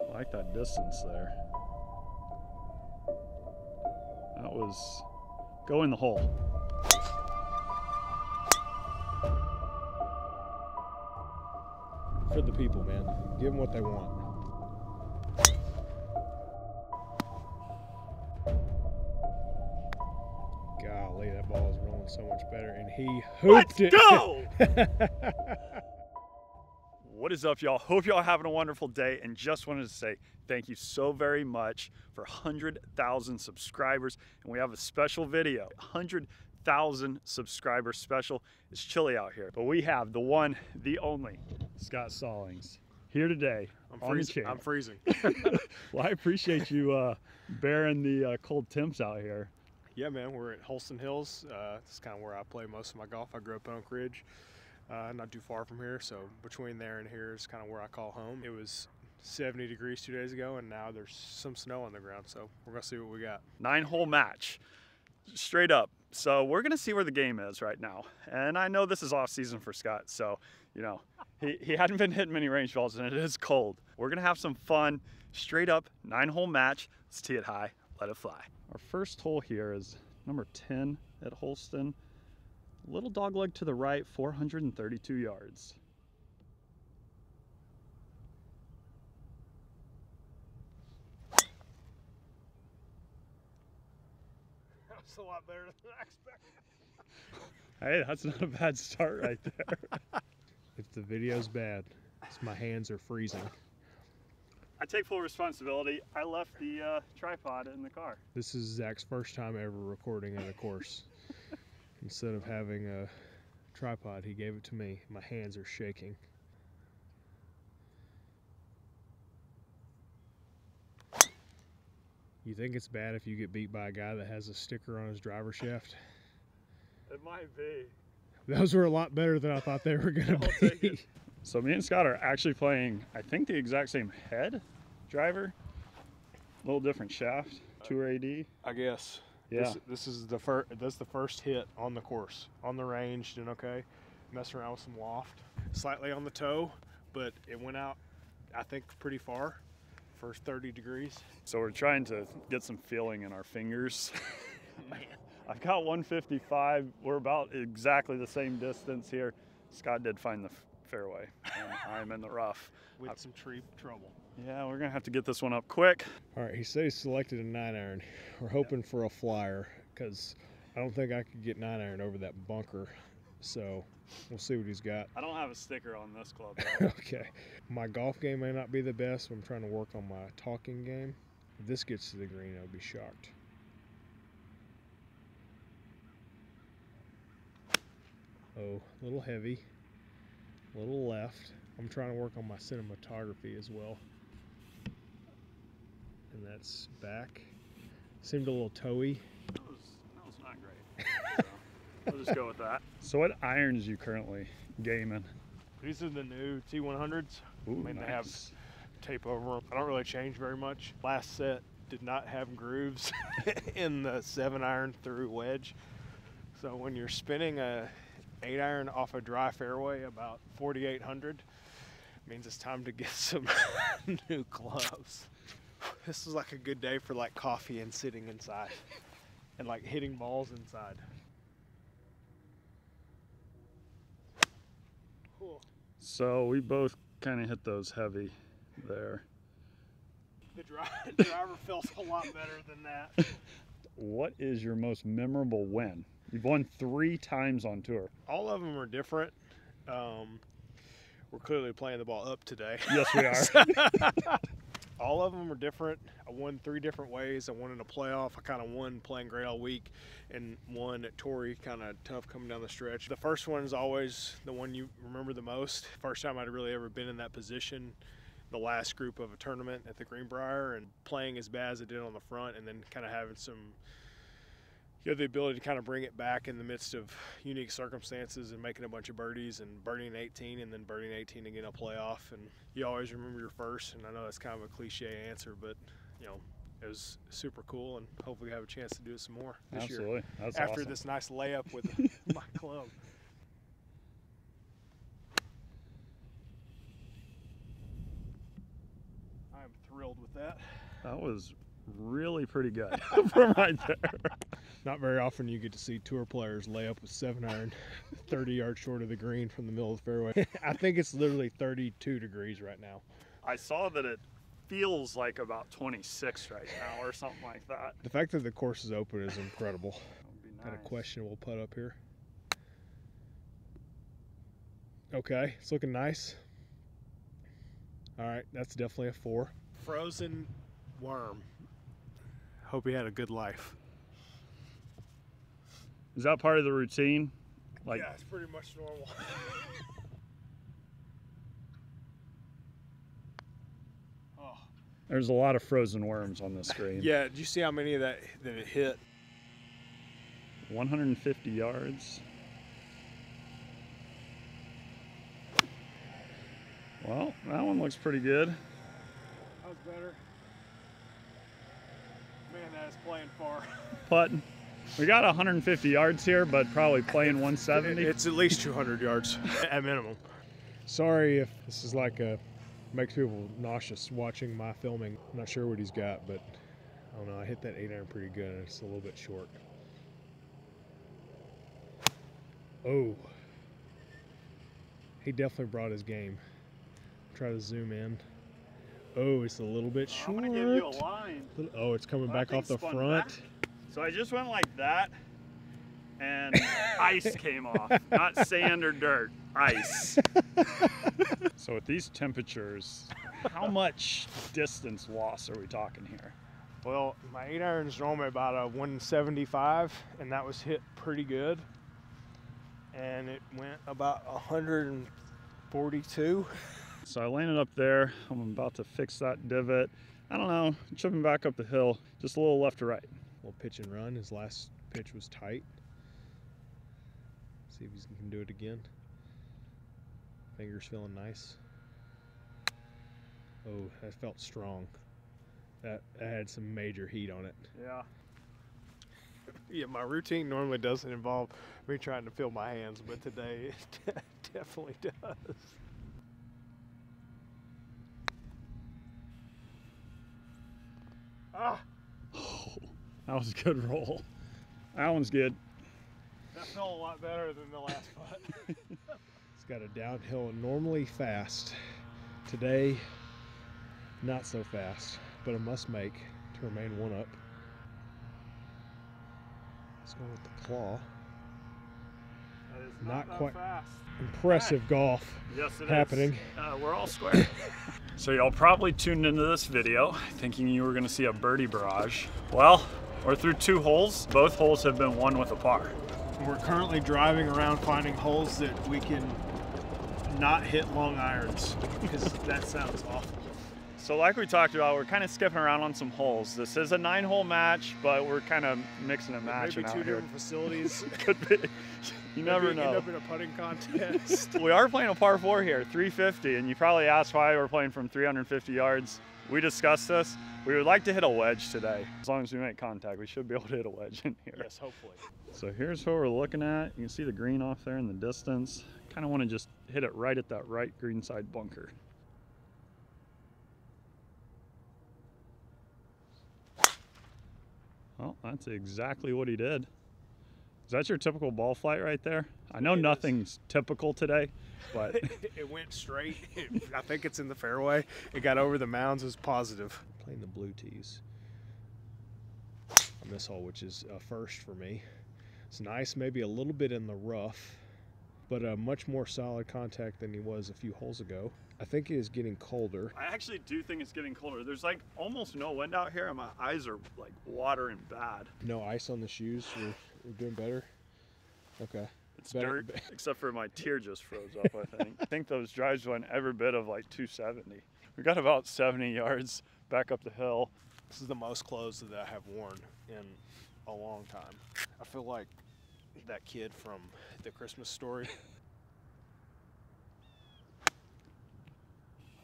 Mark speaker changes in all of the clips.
Speaker 1: I like that distance there. That was go in the hole.
Speaker 2: For the people, man. Give them what they want. Golly, that ball is rolling so much better, and he hooped it.
Speaker 1: Let's go! What is up, y'all? Hope y'all having a wonderful day, and just wanted to say thank you so very much for 100,000 subscribers, and we have a special video, 100,000 subscriber special. It's chilly out here, but we have the one, the only Scott Stallings here today.
Speaker 2: I'm freezing.
Speaker 1: Well, I appreciate you bearing the cold temps out here.
Speaker 2: Yeah, man, we're at Holston Hills. It's kind of where I play most of my golf. I grew up in Oak Ridge, not too far from here, so between there and here is kind of where I call home. It was 70 degrees 2 days ago, and now there's some snow on the ground, so we're going to see what we got.
Speaker 1: 9-hole match, straight up. So we're going to see where the game is right now. And I know this is off season for Scott, so, you know, he hadn't been hitting many range balls, and it is cold. We're going to have some fun, straight up 9-hole match. Let's tee it high, let it fly. Our first hole here is number 10 at Holston. Little dog leg to the right, 432 yards.
Speaker 2: That's a lot better than I expected.
Speaker 1: Hey, that's not a bad start right there.
Speaker 2: If the video's bad, it's my hands are freezing.
Speaker 1: I take full responsibility. I left the tripod in the car.
Speaker 2: This is Zach's first time ever recording at a course. Instead of having a tripod, he gave it to me. My hands are shaking. You think it's bad if you get beat by a guy that has a sticker on his driver shaft?
Speaker 1: It might be.
Speaker 2: Those were a lot better than I thought they were going to be.
Speaker 1: So me and Scott are actually playing, I think, the exact same head driver. A little different shaft, tour AD.
Speaker 2: I guess.
Speaker 1: Yeah.
Speaker 2: This is the first. That's the first hit on the course, on the range. Doing okay. Messing around with some loft, slightly on the toe, but it went out, I think, pretty far. First 30 degrees.
Speaker 1: So we're trying to get some feeling in our fingers. Man, I've got 155. We're about exactly the same distance here. Scott did find the fairway, and I'm in the rough.
Speaker 2: With some tree trouble.
Speaker 1: Yeah, we're gonna have to get this one up quick.
Speaker 2: All right, he said he selected a 9-iron. We're hoping for a flyer because I don't think I could get 9-iron over that bunker. So we'll see what he's got.
Speaker 1: I don't have a sticker on this club, though.
Speaker 2: Okay. My golf game may not be the best, but I'm trying to work on my talking game. If this gets to the green, I'll be shocked. Oh, a little heavy, a little left. I'm trying to work on my cinematography as well. And that's back. Seemed a little toey.
Speaker 1: That was not great. So we'll just go with that. So what irons you currently gaming?
Speaker 2: These are the new T100s.
Speaker 1: Ooh,
Speaker 2: I mean,
Speaker 1: nice.
Speaker 2: they have tape over them. I don't really change very much. Last set did not have grooves in the 7-iron through wedge. So when you're spinning a 8-iron off a dry fairway about 4,800, means it's time to get some new clubs. This is like a good day for like coffee and sitting inside and like hitting balls inside. Cool.
Speaker 1: So we both kind of hit those heavy there.
Speaker 2: The driver felt a lot better than that.
Speaker 1: What is your most memorable win? You've won 3 times on tour.
Speaker 2: All of them are different. We're clearly playing the ball up today.
Speaker 1: Yes, we are.
Speaker 2: All of them are different. I won 3 different ways. I won in a playoff. I kind of won playing great all week, and won at Torrey, kind of tough coming down the stretch. The first one is always the one you remember the most. First time I'd really ever been in that position. The last group of a tournament at the Greenbrier, and playing as bad as it did on the front, and then kind of having some, you have the ability to kind of bring it back in the midst of unique circumstances and making a bunch of birdies and birdieing 18 and then birdieing 18 again a playoff. And you always remember your first, and I know that's kind of a cliche answer, but you know, it was super cool, and hopefully we have a chance to do it some more this year.
Speaker 1: Absolutely. That's
Speaker 2: after
Speaker 1: awesome.
Speaker 2: this nice layup with my club. I'm I'm thrilled with that.
Speaker 1: That was really pretty good from right there.
Speaker 2: Not very often you get to see tour players lay up with 7-iron 30 yards short of the green from the middle of the fairway. I think it's literally 32 degrees right now.
Speaker 1: I saw that it feels like about 26 right now or something like that.
Speaker 2: The fact that the course is open is incredible.
Speaker 1: That would be nice.
Speaker 2: Got a questionable putt up here. Okay, it's looking nice. All right, that's definitely a 4. Frozen worm. Hope he had a good life.
Speaker 1: Is that part of the routine? Like,
Speaker 2: yeah, it's pretty much normal. Oh.
Speaker 1: There's a lot of frozen worms on this screen.
Speaker 2: Yeah, did you see how many of that it hit?
Speaker 1: 150 yards. Well, that one looks pretty good.
Speaker 2: That was better. Man, that is playing far.
Speaker 1: Putting. We got 150 yards here, but probably playing 170.
Speaker 2: It's at least 200 yards at minimum. Sorry if this is like makes people nauseous watching my filming. I'm not sure what he's got, but I don't know. I hit that 8-iron pretty good. And it's a little bit short. Oh, he definitely brought his game. Try to zoom in. Oh, it's a little bit short.
Speaker 1: I'm gonna give you a line.
Speaker 2: Oh, it's coming back off the front.
Speaker 1: Back. So I just went like that, and ice came off. Not sand or dirt, ice. So with these temperatures, how much distance loss are we talking here?
Speaker 2: Well, my 8-iron is normally about a 175, and that was hit pretty good. And it went about 142.
Speaker 1: So I landed up there. I'm about to fix that divot. I don't know, chipping back up the hill, just a little left to right.
Speaker 2: We'll pitch and run. His last pitch was tight. See if he can do it again. Fingers feeling nice. Oh, that felt strong. That had some major heat on it.
Speaker 1: Yeah.
Speaker 2: Yeah, my routine normally doesn't involve me trying to feel my hands, but today it definitely does. Ah!
Speaker 1: Oh, that was a good roll. That one's good.
Speaker 2: That felt a lot better than the last putt. It's got a downhill normally fast. Today, not so fast, but a must make to remain one up. Let's go with the claw.
Speaker 1: That is
Speaker 2: not
Speaker 1: that
Speaker 2: quite
Speaker 1: fast.
Speaker 2: Impressive golf
Speaker 1: Yes, it
Speaker 2: happening.
Speaker 1: is. We're all square. So y'all probably tuned into this video thinking you were gonna see a birdie barrage. Well, we're through 2 holes. Both holes have been won with a par.
Speaker 2: We're currently driving around finding holes that we can not hit long irons, because that sounds awful.
Speaker 1: So like we talked about, we're kind of skipping around on some holes. This is a 9-hole match, but we're kind of mixing and matching
Speaker 2: Maybe
Speaker 1: out
Speaker 2: two
Speaker 1: here.
Speaker 2: different facilities.
Speaker 1: Could be. You never
Speaker 2: Maybe
Speaker 1: know.
Speaker 2: end up in a putting contest.
Speaker 1: We are playing a par 4 here, 350, and you probably asked why we're playing from 350 yards. We discussed this. We would like to hit a wedge today. As long as we make contact, we should be able to hit a wedge in here.
Speaker 2: Yes, hopefully.
Speaker 1: So here's what we're looking at. You can see the green off there in the distance. Kind of want to just hit it right at that right green side bunker. Well, that's exactly what he did. Is that your typical ball flight right there? I know nothing's typical today, but
Speaker 2: it went straight. I think it's in the fairway. It got over the mounds. It was positive. Playing the blue tees on this hole, which is a first for me. It's nice, maybe a little bit in the rough, but a much more solid contact than he was a few holes ago. I think it is getting colder.
Speaker 1: I actually do think it's getting colder. There's like almost no wind out here, and my eyes are like watering bad.
Speaker 2: No ice on the shoes. We're doing better. Okay.
Speaker 1: It's better, dirt, except for my tear just froze up, I think. I think those drives went every bit of like 270. We got about 70 yards back up the hill.
Speaker 2: This is the most clothes that I have worn in a long time. I feel like that kid from the Christmas Story.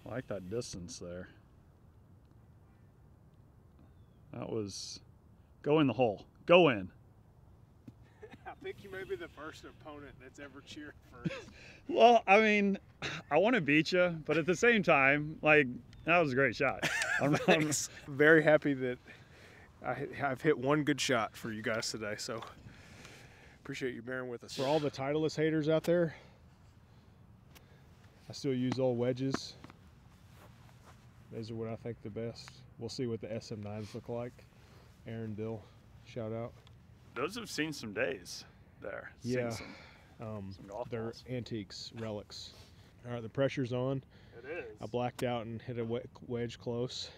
Speaker 1: I like that distance there. That was, go in the hole, go in.
Speaker 2: I think you may be the first opponent that's ever cheered first.
Speaker 1: Well, I mean, I want to beat you, but at the same time, like, that was a great shot. I'm
Speaker 2: very happy that I've hit one good shot for you guys today, so appreciate you bearing with us. For all the Titleist haters out there, I still use old wedges. Those are what I think the best. We'll see what the SM9s look like. Aaron, Bill, shout out.
Speaker 1: Those have seen some days there.
Speaker 2: Yeah,
Speaker 1: some golf
Speaker 2: they're
Speaker 1: balls.
Speaker 2: antiques, relics. All right, the pressure's on.
Speaker 1: It is.
Speaker 2: I blacked out and hit a wedge close.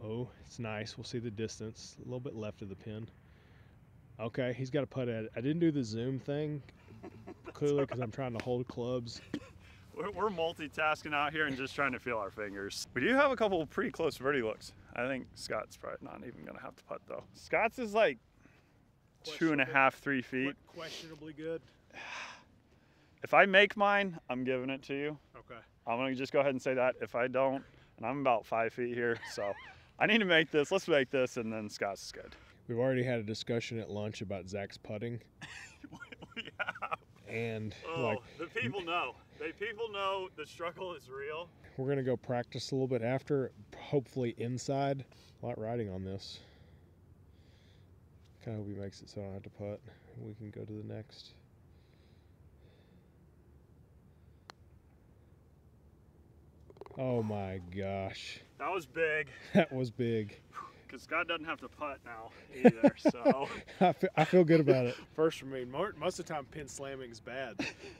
Speaker 2: Oh, it's nice. We'll see the distance. A little bit left of the pin. Okay, he's got to putt at it. I didn't do the zoom thing, clearly because I'm trying to hold clubs.
Speaker 1: We're multitasking out here and just trying to feel our fingers. We do have a couple of pretty close birdie looks. I think Scott's probably not even going to have to putt, though. Scott's is like 2.5, 3 feet.
Speaker 2: Questionably good.
Speaker 1: If I make mine, I'm giving it to you.
Speaker 2: Okay.
Speaker 1: I'm going to just go ahead and say that. If I don't, and I'm about 5 feet here, so I need to make this. Let's make this, and then Scott's is good.
Speaker 2: We've already had a discussion at lunch about Zach's putting.
Speaker 1: We have.
Speaker 2: And
Speaker 1: the people know. People know the struggle is real.
Speaker 2: We're going to go practice a little bit after, hopefully inside. A lot riding on this. Kind of hope he makes it so I don't have to putt. We can go to the next. Oh my gosh.
Speaker 1: That was big.
Speaker 2: That was big.
Speaker 1: Because Scott doesn't have to putt now either, so.
Speaker 2: I feel good about it. First for me. Most of the time pin slamming is bad,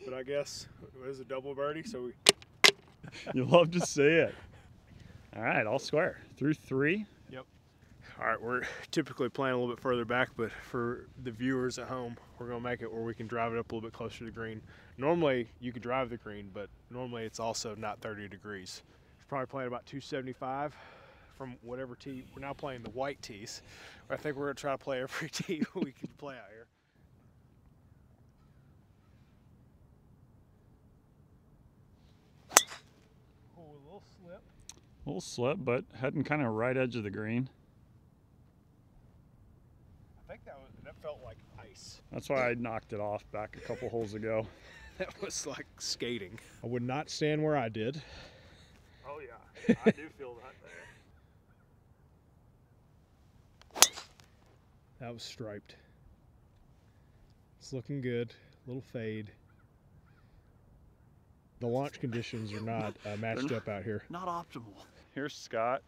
Speaker 2: but I guess it was a double birdie, so we.
Speaker 1: You love to see it. All right, all square. Through 3.
Speaker 2: Yep. All right, we're typically playing a little bit further back, but for the viewers at home, we're going to make it where we can drive it up a little bit closer to the green. Normally, you could drive the green, but normally it's also not 30 degrees. We're probably playing about 275 from whatever tee. We're now playing the white tees. I think we're going to try to play every tee we can play out here. Oh, a little slip.
Speaker 1: A little slip, but heading kind of right edge of the green.
Speaker 2: I think that felt like ice.
Speaker 1: That's why I knocked it off back a couple holes ago.
Speaker 2: That was like skating. I would not stand where I did.
Speaker 1: Oh yeah, I do feel that there.
Speaker 2: That was striped. It's looking good. A little fade. The launch conditions are not matched up out here.
Speaker 1: Not optimal. Here's Scott.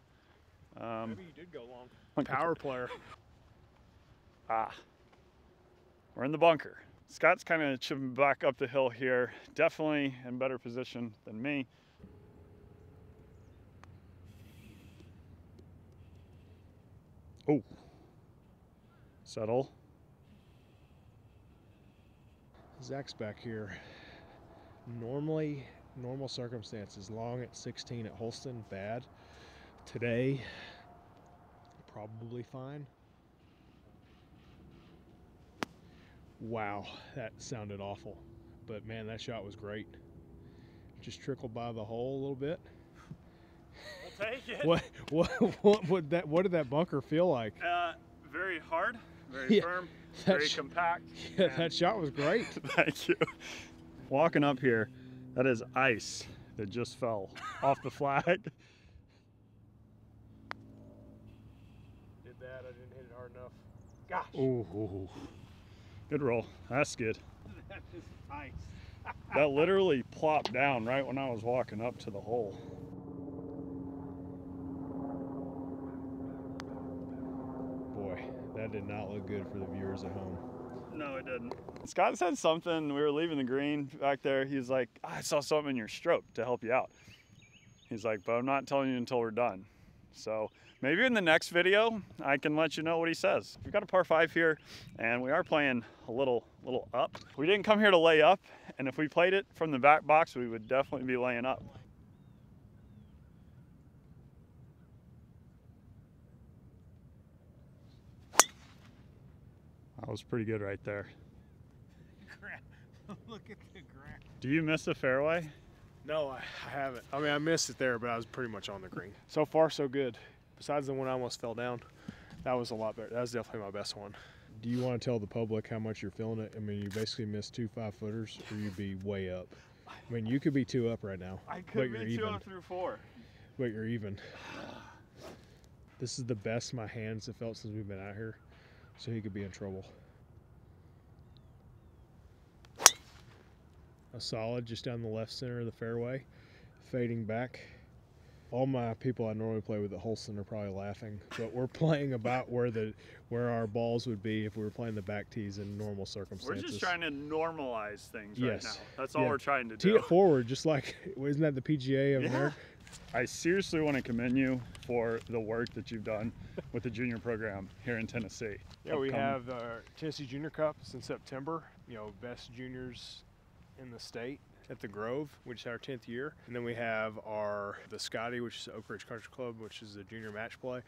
Speaker 2: Maybe you did go long. Power player.
Speaker 1: We're in the bunker. Scott's kind of chipping back up the hill here. Definitely in better position than me. Oh. Settle.
Speaker 2: Zach's back here. Normal circumstances, long at 16 at Holston, bad. Today, probably fine. Wow, that sounded awful. But man, that shot was great. Just trickled by the hole a little bit.
Speaker 1: We'll take it.
Speaker 2: What did that bunker feel like?
Speaker 1: Very hard, very firm, very compact.
Speaker 2: Yeah, that shot was great.
Speaker 1: Thank you. Walking up here, that is ice that just fell off the flag.
Speaker 2: Did that, I didn't hit it hard enough. Gosh.
Speaker 1: Ooh. Good roll. That's good.
Speaker 2: That is ice.
Speaker 1: That literally plopped down right when I was walking up to the hole.
Speaker 2: Boy, that did not look good for the viewers at home.
Speaker 1: No, it didn't. Scott said something. We were leaving the green back there. He was like, I saw something in your stroke to help you out. He's like, but I'm not telling you until we're done. So maybe in the next video, I can let you know what he says. We've got a par 5 here, and we are playing a little up. We didn't come here to lay up, and if we played it from the back box, we would definitely be laying up. That was pretty good right there.
Speaker 2: Look at the ground.
Speaker 1: Do you miss the fairway?
Speaker 2: No, I haven't. I mean, I missed it there, but I was pretty much on the green. So far, so good. Besides the one I almost fell down, that was a lot better. That was definitely my best one. Do you want to tell the public how much you're feeling it? I mean, you basically missed 2 5-footers, or you'd be way up. I mean, you could be 2 up right now.
Speaker 1: I could be 2 up through 4.
Speaker 2: But you're even. This is the best my hands have felt since we've been out here, so he could be in trouble. A solid just down the left center of the fairway, fading back. All my people I normally play with at Holston are probably laughing, but we're playing about where our balls would be if we were playing the back tees in normal circumstances.
Speaker 1: We're just trying to normalize things right now. That's all we're trying to
Speaker 2: do.
Speaker 1: Tee
Speaker 2: it forward, just like, isn't that the PGA of America?
Speaker 1: I seriously want to commend you for the work that you've done with the junior program here in Tennessee.
Speaker 2: Yeah, we have the Tennessee Junior Cups in September. You know, best juniors in the state at the Grove, which is our 10th year. And then we have the Scotty, which is Oak Ridge Country Club, which is a junior match play.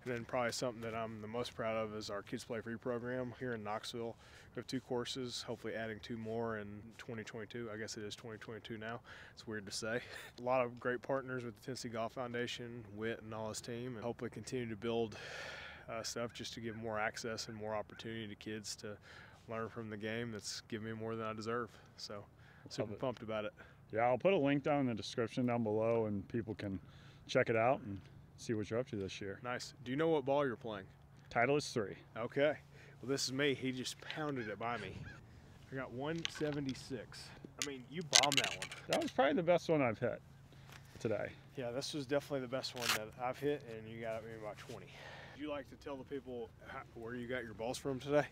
Speaker 2: And then probably something that I'm the most proud of is our Kids Play Free program here in Knoxville. We have 2 courses, hopefully adding 2 more in 2022. I guess it is 2022 now. It's weird to say. A lot of great partners with the Tennessee Golf Foundation, Whit and all his team, and hopefully continue to build stuff just to give more access and more opportunity to kids to learn from the game that's given me more than I deserve. So super pumped about it.
Speaker 1: Yeah, I'll put a link down in the description down below and people can check it out and see what you're up to this year.
Speaker 2: Nice. Do you know what ball you're playing?
Speaker 1: Titleist 3.
Speaker 2: Okay. Well, this is me. He just pounded it by me. I got 176. I mean, you bombed that one.
Speaker 1: That was probably the best one I've hit today.
Speaker 2: Yeah, this was definitely the best one that I've hit, and you got me about 20. Would you like to tell the people where you got your balls from today?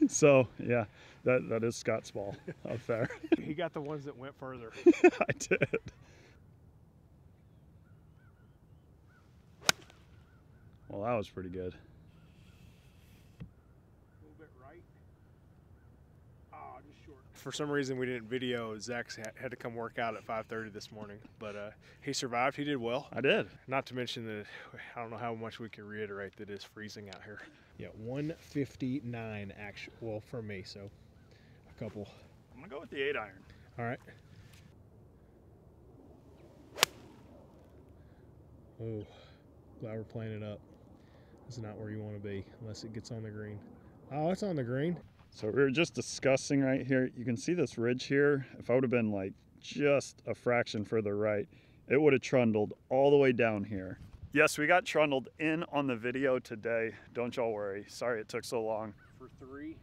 Speaker 1: So, yeah, that is Scott's ball up there.
Speaker 2: He got the ones that went further.
Speaker 1: I did. Well, that was pretty good.
Speaker 2: A little bit right. Oh, just short. For some reason, we didn't video. Zach had to come work out at 5:30 this morning, but he survived. He did well.
Speaker 1: I did.
Speaker 2: Not to mention that I don't know how much we can reiterate that it's freezing out here. Yeah, 159 actual. Well, for me, so a couple.
Speaker 1: I'm gonna go with the 8-iron.
Speaker 2: All right. Oh, glad we're playing it up. This is not where you want to be unless it gets on the green. Oh, it's on the green.
Speaker 1: So we were just discussing right here. You can see this ridge here. If I would have been like just a fraction further right, it would have trundled all the way down here. Yes, we got trundled in on the video today. Don't y'all worry. Sorry it took so long.
Speaker 2: For 3.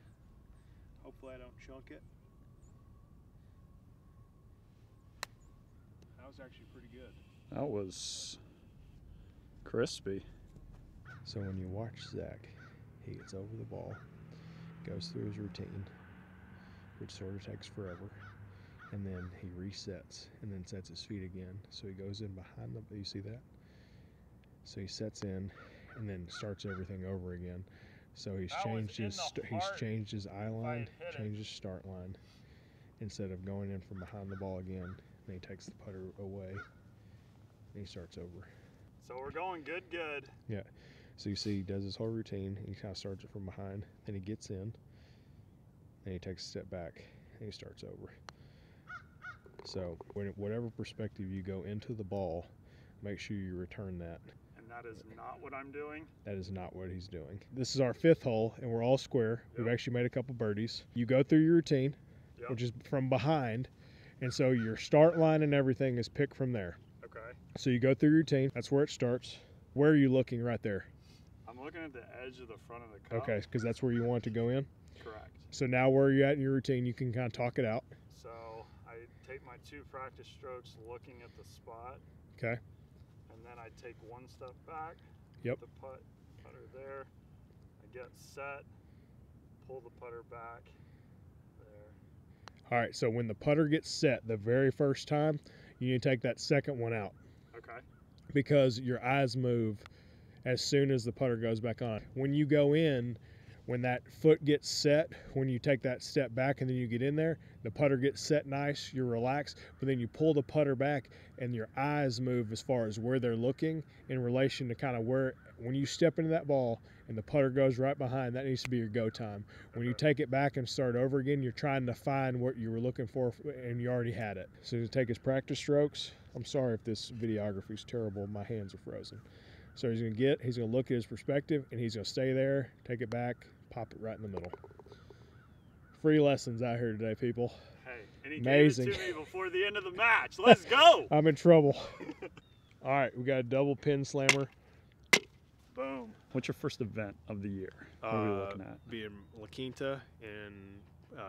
Speaker 2: Hopefully I don't chunk it. That was actually pretty good.
Speaker 1: That was crispy.
Speaker 2: So when you watch Zach, he gets over the ball, goes through his routine, which sort of takes forever, and then he resets and then sets his feet again. So he goes in behind the, you see that? So he sets in and then starts everything over again. So he's changed his eye line, changed his start line. Instead of going in from behind the ball again, then he takes the putter away and he starts over.
Speaker 1: So we're going good.
Speaker 2: Yeah. So you see he does his whole routine, he kind of starts it from behind, then he gets in, then he takes a step back, and he starts over. So whatever perspective you go into the ball, make sure you return that.
Speaker 1: And that is not what I'm doing?
Speaker 2: That is not what he's doing. This is our 5th hole, and we're all square. Yep. We've actually made a couple birdies. You go through your routine, which is from behind, and so your start line and everything is picked from there.
Speaker 1: Okay.
Speaker 2: So you go through your routine, that's where it starts. Where are you looking right there?
Speaker 1: I'm looking at the edge of the front of the cup.
Speaker 2: Okay, because that's where you want it to go in?
Speaker 1: Correct.
Speaker 2: So now where you're at in your routine, you can kind of talk it out.
Speaker 1: So I take my 2 practice strokes looking at the spot.
Speaker 2: Okay.
Speaker 1: And then I take 1 step back.
Speaker 2: Yep.
Speaker 1: Put the putter there. I get set. Pull the putter back. There.
Speaker 2: All right, so when the putter gets set the very first time, you need to take that second one out.
Speaker 1: Okay.
Speaker 2: Because your eyes move as soon as the putter goes back on. When you go in, when that foot gets set, when you take that step back and then you get in there, the putter gets set nice, you're relaxed, but then you pull the putter back and your eyes move as far as where they're looking in relation to kind of where, when you step into that ball and the putter goes right behind, that needs to be your go time. When you take it back and start over again, you're trying to find what you were looking for and you already had it. So to take his practice strokes, I'm sorry if this videography is terrible, my hands are frozen. So he's gonna look at his perspective and he's gonna stay there, take it back, Pop it right in the middle. Free lessons out here today, people.
Speaker 1: Hey, and he
Speaker 2: Amazing.
Speaker 1: gave it to me before the end of the match. Let's go.
Speaker 2: I'm in trouble. All right, we got a double pin slammer.
Speaker 1: Boom. What's your first event of the year? What are we looking at?
Speaker 2: Be in La Quinta in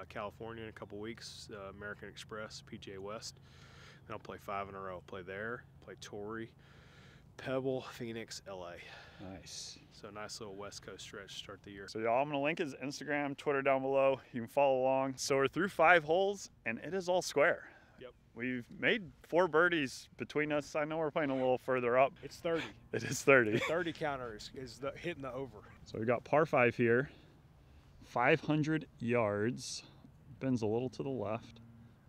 Speaker 2: California in a couple weeks. American Express, PGA West. Then I'll play 5 in a row. Play there, play Torrey, Pebble, Phoenix, LA.
Speaker 1: Nice.
Speaker 2: So a nice little West Coast stretch to start the year.
Speaker 1: So y'all, I'm gonna link his Instagram, Twitter down below. You can follow along. So we're through 5 holes and it is all square.
Speaker 2: Yep.
Speaker 1: We've made 4 birdies between us. I know we're playing a little further up.
Speaker 2: It's 30.
Speaker 1: It is 30.
Speaker 2: The 30 counter is hitting the over.
Speaker 1: So we got par 5 here, 500 yards. Bends a little to the left.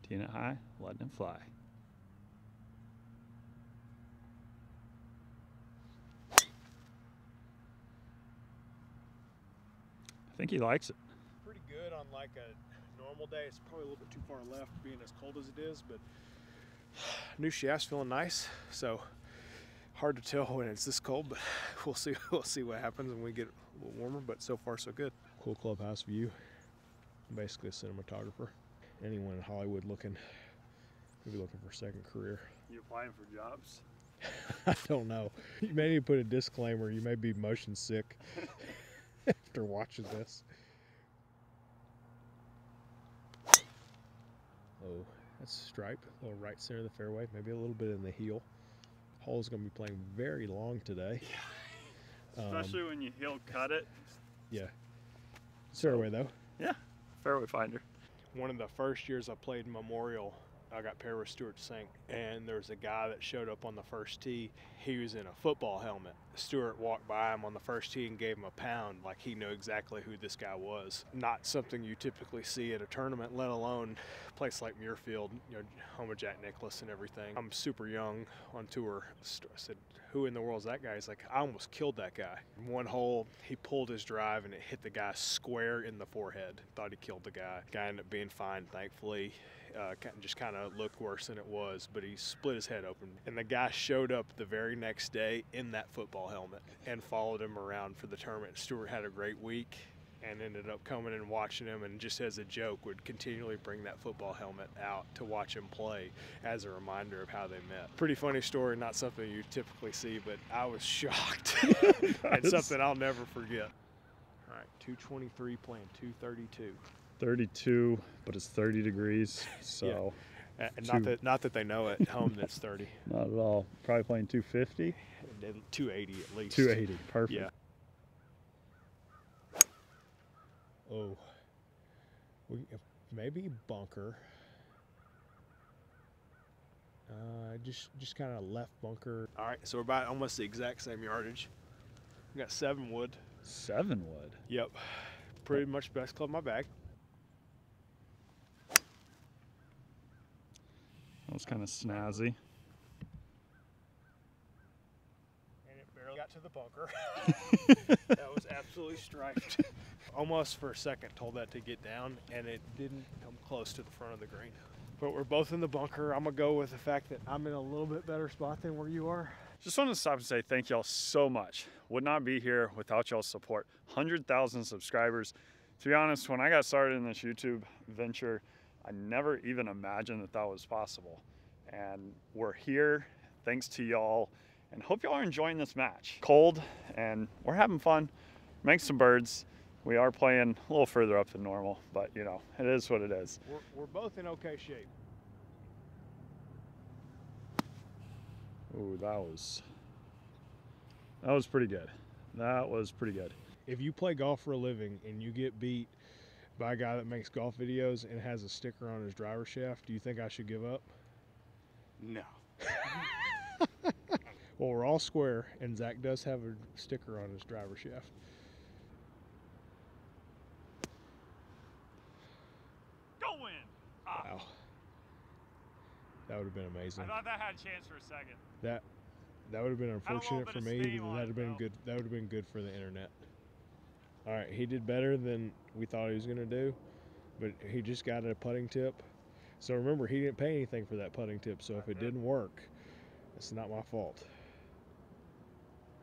Speaker 1: Teeing it high, letting it fly. I think he likes it.
Speaker 2: Pretty good on like a normal day. It's probably a little bit too far left being as cold as it is, but new shaft's feeling nice. So hard to tell when it's this cold, but we'll see what happens when we get a little warmer, but so far so good. Cool clubhouse view. I'm basically a cinematographer. Anyone in Hollywood maybe looking for a second career.
Speaker 1: You applying for jobs?
Speaker 2: I don't know. You may need to put a disclaimer. You may be motion sick after watching this. Oh, that's stripe. A little right center of the fairway. Maybe a little bit in the heel. Hole's going to be playing very long today.
Speaker 1: Especially when you heel cut it.
Speaker 2: Yeah. It's fairway though.
Speaker 1: Yeah, fairway finder.
Speaker 2: One of the first years I played Memorial, I got paired with Stuart Sink, and there was a guy that showed up on the first tee. He was in a football helmet. Stuart walked by him on the first tee and gave him a pound, like he knew exactly who this guy was. Not something you typically see at a tournament, let alone a place like Muirfield, home of Jack Nicklaus and everything. I'm super young on tour. I said, who in the world is that guy? He's like, I almost killed that guy. One hole, he pulled his drive and it hit the guy square in the forehead. Thought he killed the guy. Guy ended up being fine, thankfully. Just kind of looked worse than it was, but he split his head open. And the guy showed up the very next day in that football helmet and followed him around for the tournament. Stuart had a great week and ended up coming and watching him, and just as a joke would continually bring that football helmet out to watch him play as a reminder of how they met. Pretty funny story, not something you typically see, but I was shocked. And something I'll never forget. All right, 223 playing 232.
Speaker 1: 32, but it's 30 degrees, so
Speaker 2: yeah. And not that they know at home that's 30.
Speaker 1: Not at all. Probably playing 250.
Speaker 2: 280 at least.
Speaker 1: 280, perfect.
Speaker 2: Yeah. Oh, maybe bunker. Just kind of left bunker. All right, so we're about almost the exact same yardage. We got 7 wood.
Speaker 1: 7 wood.
Speaker 2: Yep. Pretty much best club in my bag.
Speaker 1: That was kind of snazzy.
Speaker 2: And it barely got to the bunker. That was absolutely striped. Almost for a second told that to get down, and it didn't come close to the front of the green. But we're both in the bunker. I'm going to go with the fact that I'm in a little bit better spot than where you are.
Speaker 1: Just wanted to stop and say thank y'all so much. Would not be here without y'all's support. 100,000 subscribers. To be honest, when I got started in this YouTube venture, I never even imagined that that was possible. And we're here thanks to y'all, and hope y'all are enjoying this match. Cold, and we're having fun, make some birds. We are playing a little further up than normal, but you know, it is what it is.
Speaker 2: We're both in okay shape.
Speaker 1: Ooh, that was pretty good. That was pretty good.
Speaker 2: If you play golf for a living and you get beat by a guy that makes golf videos and has a sticker on his driver shaft, do you think I should give up?
Speaker 1: No.
Speaker 2: Well, we're all square, and Zach does have a sticker on his driver shaft.
Speaker 1: Go win!
Speaker 2: Wow. That would have been amazing.
Speaker 1: I thought that had a chance for a second.
Speaker 2: That would have been unfortunate for me, but that would have been
Speaker 1: though.
Speaker 2: good. That would have been good for the internet. All right, he did better than we thought he was going to do, but he just got a putting tip. So remember, he didn't pay anything for that putting tip, so if it didn't work, it's not my fault. All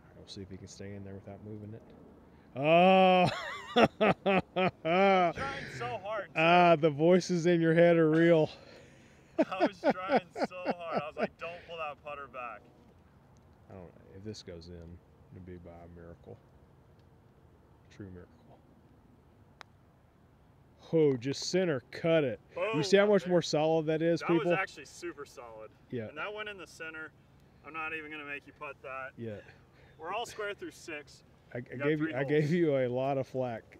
Speaker 2: right, we'll see if he can stay in there without moving it. Oh.
Speaker 1: Trying so hard.
Speaker 2: The voices in your head are real.
Speaker 1: I was trying so hard. I was like, don't pull that putter back.
Speaker 2: I don't know. If this goes in, it'd be by a miracle. True miracle. Oh, just center, cut it.
Speaker 1: Boom,
Speaker 2: You see how much
Speaker 1: there.
Speaker 2: more solid that is, people?
Speaker 1: That was actually super solid.
Speaker 2: Yeah.
Speaker 1: And that went in the center. I'm not even going to make you putt that.
Speaker 2: Yeah.
Speaker 1: We're all square through 6.
Speaker 2: I gave you a lot of flack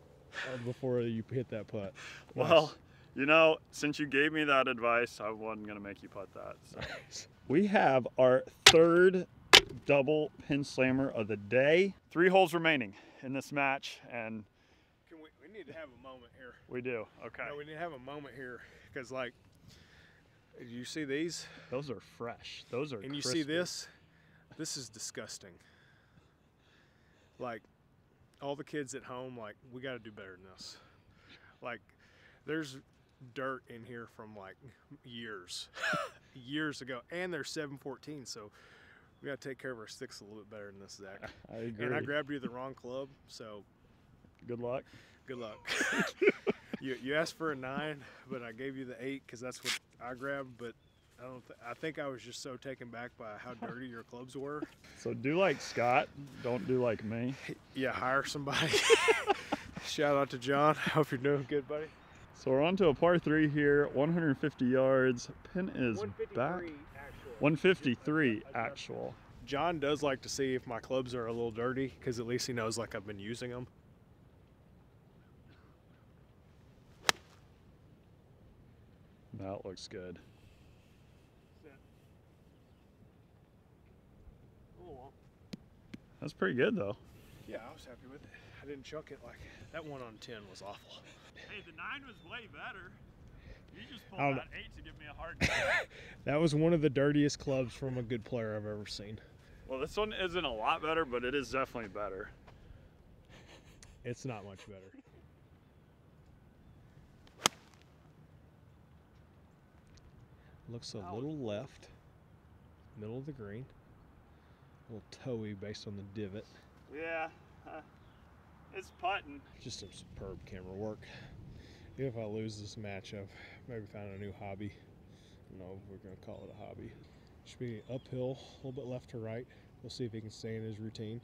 Speaker 2: before you hit that putt.
Speaker 1: Well, you know, since you gave me that advice, I wasn't going to make you putt that. So. We have our third double pin slammer of the day. 3 holes remaining in this match, and
Speaker 2: we need to have a moment here.
Speaker 1: We do. Okay.
Speaker 2: No, we need to have a moment here because, like, you see these?
Speaker 1: Those are fresh. Those are.
Speaker 2: And you
Speaker 1: crispy.
Speaker 2: see this? This is disgusting. Like, all the kids at home, like, we got to do better than this. Like, there's dirt in here from like years ago, and they're 714, so we got to take care of our sticks a little bit better than this, Zach.
Speaker 1: I agree.
Speaker 2: And I grabbed you the wrong club, so
Speaker 1: good luck.
Speaker 2: Good luck. You asked for a 9, but I gave you the 8 because that's what I grabbed. But I think I was just so taken back by how dirty your clubs were.
Speaker 1: So do like Scott, don't do like me.
Speaker 2: Yeah, hire somebody. Shout out to John. Hope you're doing good, buddy.
Speaker 1: So we're on to a par 3 here, 150 yards. Pin is back.
Speaker 2: Actual.
Speaker 1: 153 actual.
Speaker 2: John does like to see if my clubs are a little dirty because at least he knows like I've been using them.
Speaker 1: That looks good. That's pretty good though.
Speaker 2: Yeah, I was happy with it. I didn't chunk it like that. 1 on 10 was awful.
Speaker 1: Hey, the 9 was way better. You just pulled that 8 to give me a hard time.
Speaker 2: That was one of the dirtiest clubs from a good player I've ever seen.
Speaker 1: Well, this one isn't a lot better, but it is definitely better.
Speaker 2: It's not much better. Looks a little left, middle of the green. A little toey based on the divot.
Speaker 1: Yeah, it's putting.
Speaker 2: Just some superb camera work. If I lose this match, I've maybe found a new hobby. I don't know if we're going to call it a hobby. Should be uphill, a little bit left to right. We'll see if he can stay in his routine.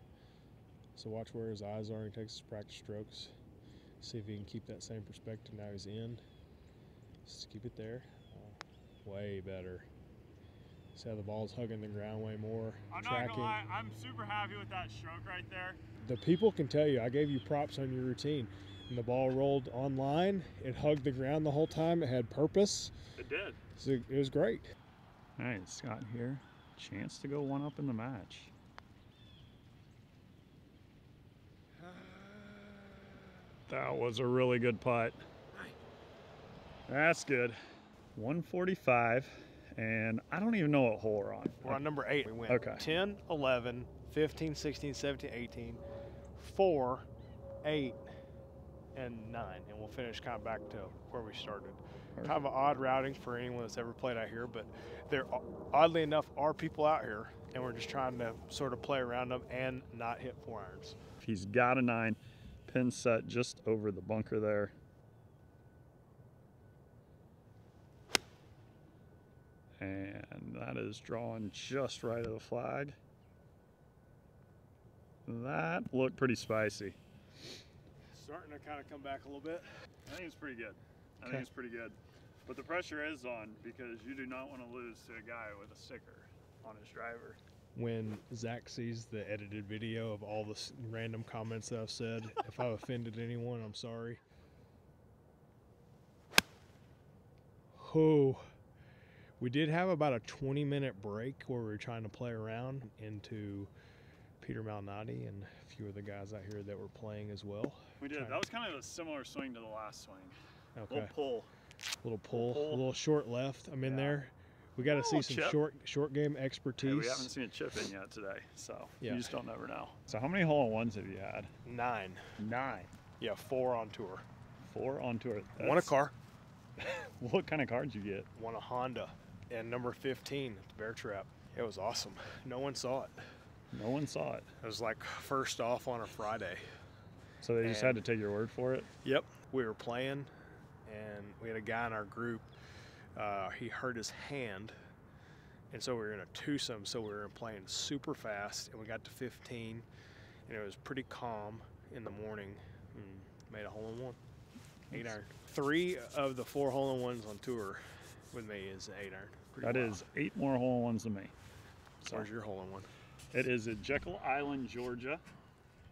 Speaker 2: So watch where his eyes are when he takes his practice strokes. See if he can keep that same perspective. Now he's in. Just keep it there. Way better. See how the ball's hugging the ground way more.
Speaker 1: I'm not gonna lie, I'm super happy with that stroke right there.
Speaker 2: The people can tell you, I gave you props on your routine. And the ball rolled online. It hugged the ground the whole time. It had purpose.
Speaker 1: It did.
Speaker 2: So it was great.
Speaker 1: All right, Scott here. Chance to go 1 up in the match. That was a really good putt. That's good. 145, and I don't even know what hole we're on.
Speaker 2: We're on number 8. We went
Speaker 1: Okay.
Speaker 2: 10, 11, 15, 16, 17, 18, 4, 8, and 9. And we'll finish kind of back to where we started. Perfect. Kind of an odd routing for anyone that's ever played out here, but there, oddly enough, are people out here, and we're just trying to sort of play around them and not hit 4 irons.
Speaker 1: He's got a 9. Pin set just over the bunker there. And that is drawn just right of the flag. That looked pretty spicy.
Speaker 2: Starting to kind of come back a little bit.
Speaker 1: I think it's pretty good. I think it's pretty good. But the pressure is on because you do not want to lose to a guy with a sticker on his driver.
Speaker 2: When Zach sees the edited video of all the random comments that I've said, if I've offended anyone, I'm sorry. Oh. We did have about a 20-minute break where we were trying to play around into Peter Malnati and a few of the guys out here that were playing as well.
Speaker 1: We did. That was kind of a similar swing to the last swing.
Speaker 2: Okay.
Speaker 1: Little pull.
Speaker 2: A little short left. I'm in there. We got to see some short game expertise.
Speaker 1: Hey, we haven't seen a chip in yet today, so you just don't never know. So how many hole-in-ones have you had?
Speaker 2: 9.
Speaker 1: 9?
Speaker 2: Yeah, 4 on tour.
Speaker 1: 4 on tour.
Speaker 2: Won a car.
Speaker 1: What kind of car did you get?
Speaker 2: Won a Honda. And number 15 at the Bear Trap. It was awesome. No one saw it.
Speaker 1: No one saw it.
Speaker 2: It was like first off on a Friday.
Speaker 1: So they just had to take your word for it?
Speaker 2: Yep. We were playing, and we had a guy in our group. He hurt his hand, and so we were in a twosome. So we were playing super fast, and we got to 15, and it was pretty calm in the morning. And made a hole-in-one, 8-iron. 3 of the 4 hole-in-ones on tour with me is 8-iron.
Speaker 1: That is 8 more hole-in-ones than me.
Speaker 2: So where's your hole-in-one?
Speaker 1: It is at Jekyll Island, Georgia.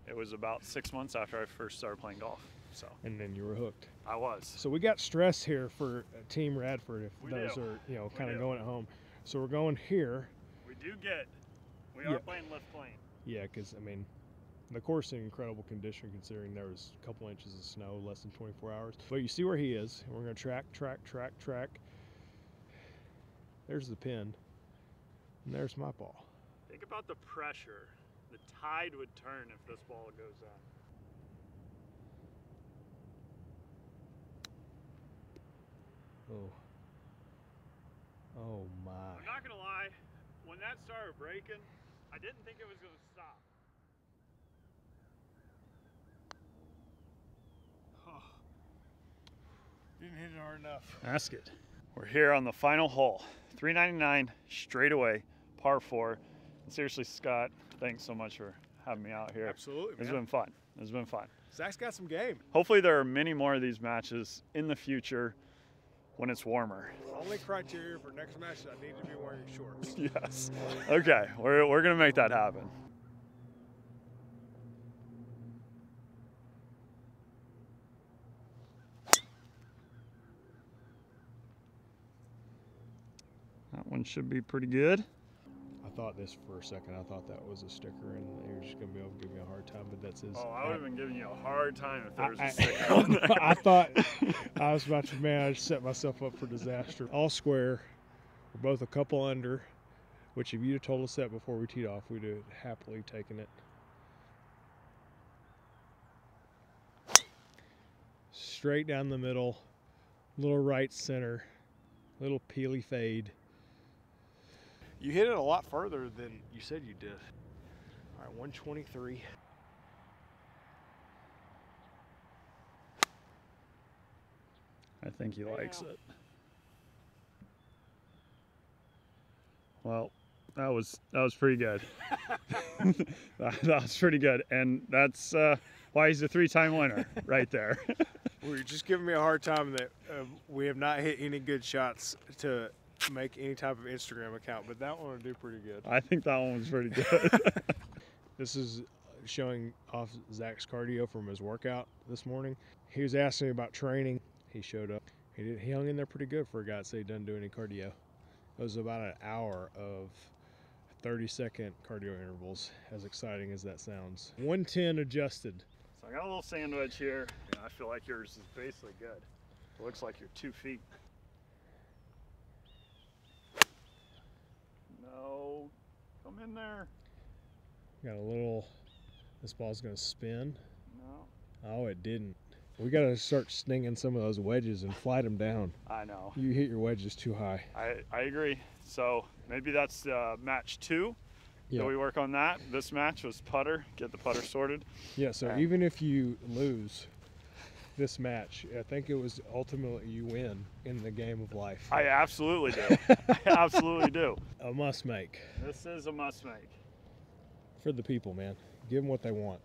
Speaker 1: It was about 6 months after I first started playing golf. So.
Speaker 2: And then you were hooked.
Speaker 1: I was.
Speaker 2: So we got stress here for Team Radford if
Speaker 1: We
Speaker 2: those
Speaker 1: do.
Speaker 2: are, you know, kind of going at home. So we're going here.
Speaker 1: We are playing left plane.
Speaker 2: Yeah, because, I mean, the course in incredible condition considering there was a couple inches of snow less than 24 hours. But you see where he is. And we're going to track. There's the pin. And there's my ball.
Speaker 1: Think about the pressure. The tide would turn if this ball goes on.
Speaker 2: Oh my.
Speaker 1: I'm not gonna lie, when that started breaking, I didn't think it was gonna stop.
Speaker 2: Didn't hit it hard enough.
Speaker 1: Ask it. We're here on the final hole. 399 straight away, par 4. And seriously, Scott, thanks so much for having me out here.
Speaker 2: Absolutely,
Speaker 1: It's been fun. It's been fun.
Speaker 2: Zach's got some game.
Speaker 1: Hopefully there are many more of these matches in the future when it's warmer.
Speaker 2: Only criteria for next match is I need to be wearing shorts.
Speaker 1: Yes. Okay, we're gonna make that happen. That one should be pretty good.
Speaker 2: I thought this for a second. I thought that was a sticker, and he was just gonna be able to give me a hard time. But that's his.
Speaker 1: Oh, I would have been giving you a hard time if there was a sticker on there.
Speaker 2: I thought I was about to. Man, I just set myself up for disaster. All square. We're both a couple under. Which, if you'd have told us that before we teed off, we'd have happily taken it. Straight down the middle, little right center, little peely fade. You hit it a lot further than you said you did. All right, 123.
Speaker 1: I think he likes it. Well, that was pretty good. that was pretty good, and that's why he's a 3-time winner right there.
Speaker 2: Well, you're just giving me a hard time that we have not hit any good shots to make any type of Instagram account, but that one will do pretty good.
Speaker 1: I think that one was pretty good.
Speaker 2: This is showing off Zach's cardio from his workout this morning. He was asking me about training. He showed up. He hung in there pretty good for a guy that said he doesn't do any cardio. It was about an hour of 30-second cardio intervals, as exciting as that sounds. 110 adjusted.
Speaker 1: So I got a little sandwich here. I feel like yours is basically good. It looks like you're 2 feet. No, come in there.
Speaker 2: Got a little, this ball's gonna spin.
Speaker 1: No.
Speaker 2: Oh, it didn't. We gotta start stinging some of those wedges and flight them down.
Speaker 1: I know.
Speaker 2: You hit your wedges too high.
Speaker 1: I agree. So maybe that's match 2.
Speaker 2: Yeah.
Speaker 1: So we work on that. This match was putter, get the putter sorted.
Speaker 2: Yeah, so even if you lose this match, I think it was ultimately you win in the game of life.
Speaker 1: I absolutely do. I absolutely do.
Speaker 2: A must make.
Speaker 1: This is a must make.
Speaker 2: For the people, man. Give them what they want.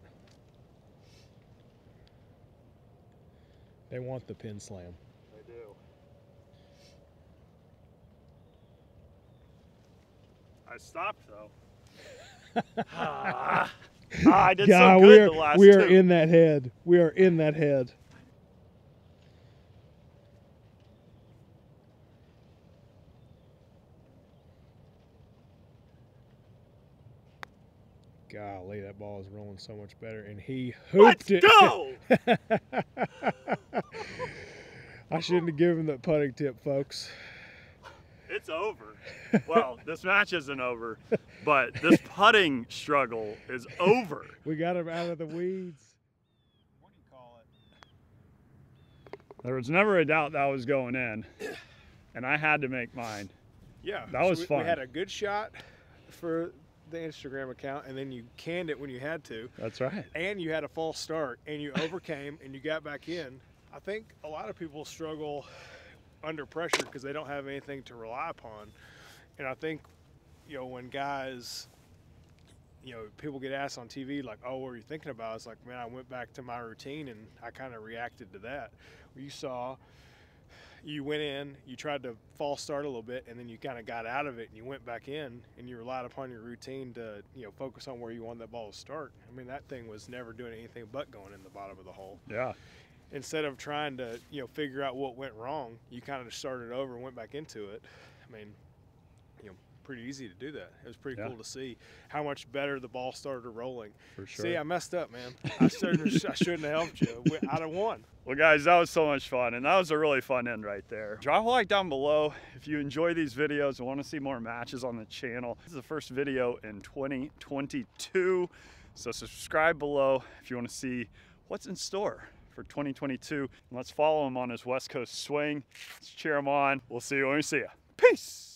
Speaker 2: They want the pin slam.
Speaker 1: They do. I stopped though. I did so good the last 2.
Speaker 2: We are in that head. We are in that head. Golly, that ball is rolling so much better, and he hooped it.
Speaker 1: Let's go!
Speaker 2: I shouldn't have given him that putting tip, folks.
Speaker 1: It's over. Well, this match isn't over, but this putting struggle is over.
Speaker 2: We got him out of the weeds.
Speaker 3: What do you call it?
Speaker 1: There was never a doubt that was going in, and I had to make mine.
Speaker 2: Yeah,
Speaker 1: that was fun.
Speaker 2: We had a good shot for the Instagram account, and then you canned it when you had to.
Speaker 1: That's right.
Speaker 2: And you had a false start, and you overcame, and you got back in. I think a lot of people struggle under pressure because they don't have anything to rely upon. And I think, you know, when guys, you know, people get asked on TV, like, oh, what were you thinking about? It's like, man, I went back to my routine, and I kind of reacted to that. You saw, you went in, you tried to false start a little bit, and then you kind of got out of it, and you went back in, and you relied upon your routine to, you know, focus on where you wanted that ball to start. I mean, that thing was never doing anything but going in the bottom of the hole.
Speaker 1: Yeah.
Speaker 2: Instead of trying to, you know, figure out what went wrong, you kind of just started over and went back into it. I mean, you know, pretty easy to do that. It was pretty cool to see how much better the ball started rolling.
Speaker 1: For sure.
Speaker 2: See, I messed up, man. I shouldn't have helped you. I'd have won.
Speaker 1: Well, guys, that was so much fun, and that was a really fun end right there. Drop a like down below if you enjoy these videos and want to see more matches on the channel. This is the first video in 2022, so subscribe below if you want to see what's in store for 2022. And let's follow him on his West Coast swing. Let's cheer him on. We'll see you when we see you. Peace!